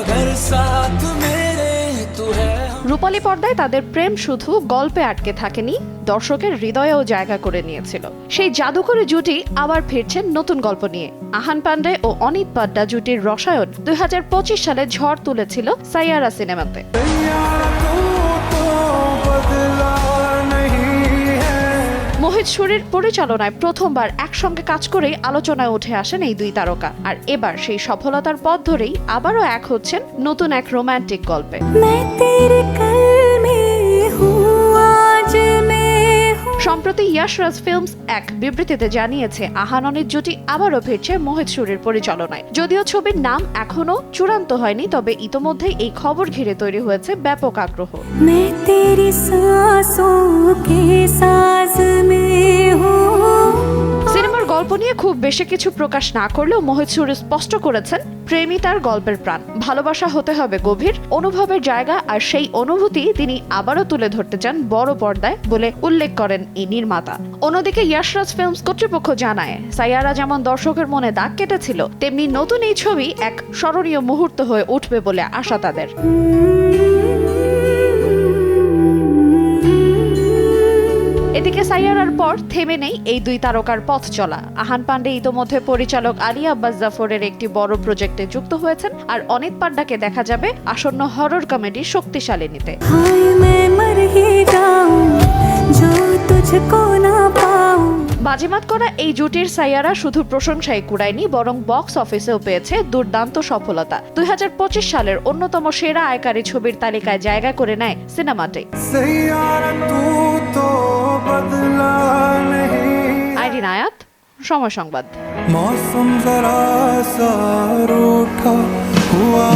अगर साथ मेरे तू है। রূপালী পর্দায় তাদের প্রেম শুধু গল্পে আটকে থাকেনি, দর্শকের হৃদয়েও জায়গা করে নিয়েছিল। সেই জাদুকরী জুটি আবার ফিরছেন নতুন গল্প নিয়ে। আহান পান্ডে ও অনিত পাড্ডা জুটির রসায়ন 2025 সালে ঝড় তুলেছিল সাইয়ারা সিনেমাতে। মোহিত সুরির পরিচালনায় প্রথমবার একসঙ্গে কাজ করেই আলোচনায় উঠে আসেন এই দুই তারকা। আর এবার সেই সফলতার পথ ধরেই আবারও এক হচ্ছেন নতুন এক রোমান্টিক গল্পে। সম্প্রতি ইয়াশ রাজ ফিল্মস এক বিবৃতিতে জানিয়েছে আহান অনিত জুটি আবারও ফিরছে মোহিত সুরির পরিচালনায়। যদিও ছবির নাম এখনো চূড়ান্ত হয়নি, তবে ইতোমধ্যেই এই খবর ঘিরে তৈরি হয়েছে ব্যাপক আগ্রহ। সিনেমার গল্প নিয়ে খুব বেশি কিছু প্রকাশ না করলেও মোহিত সুরি স্পষ্ট করেছেন, প্রেমই তার গল্পের প্রাণ। ভালোবাসা হতে হবে গভীর, অনুভবের জায়গা, আর সেই অনুভূতি তিনি আবারও তুলে ধরতে চান বড় পর্দায় বলে উল্লেখ করেন এই নির্মাতা। অন্যদিকে ইয়াশ রাজ ফিল্মস কর্তৃপক্ষ জানায়, সাইয়ারা যেমন দর্শকের মনে দাগ কেটেছিল, তেমনি নতুন এই ছবি এক স্মরণীয় মুহূর্ত হয়ে উঠবে বলে আশা তাদের। এদিকে সাইয়ারার পর থেমে নেই এই দুই তারকার পথ চলা। আহান পান্ডে ইতোমধ্যে পরিচালক আলী আব্বাস জাফরের একটি বড় প্রজেক্টে যুক্ত হয়েছেন, আর অনিত পাড্ডাকে দেখা যাবে আসন্ন হরর কমেডি শক্তিশালিনীতে। বাজিমাত করা এই জুটির সাইয়ারা শুধু প্রশংসাই কুড়ায়নি, বরং বক্স অফিসেও পেয়েছে দুর্দান্ত সফলতা। 2025 সালের অন্যতম সেরা আয়কারী ছবির তালিকায় জায়গা করে নেয় সিনেমাটি। আইরিন আয়াত, সময় সংবাদ। मौसम जरा सा रूठा हुआ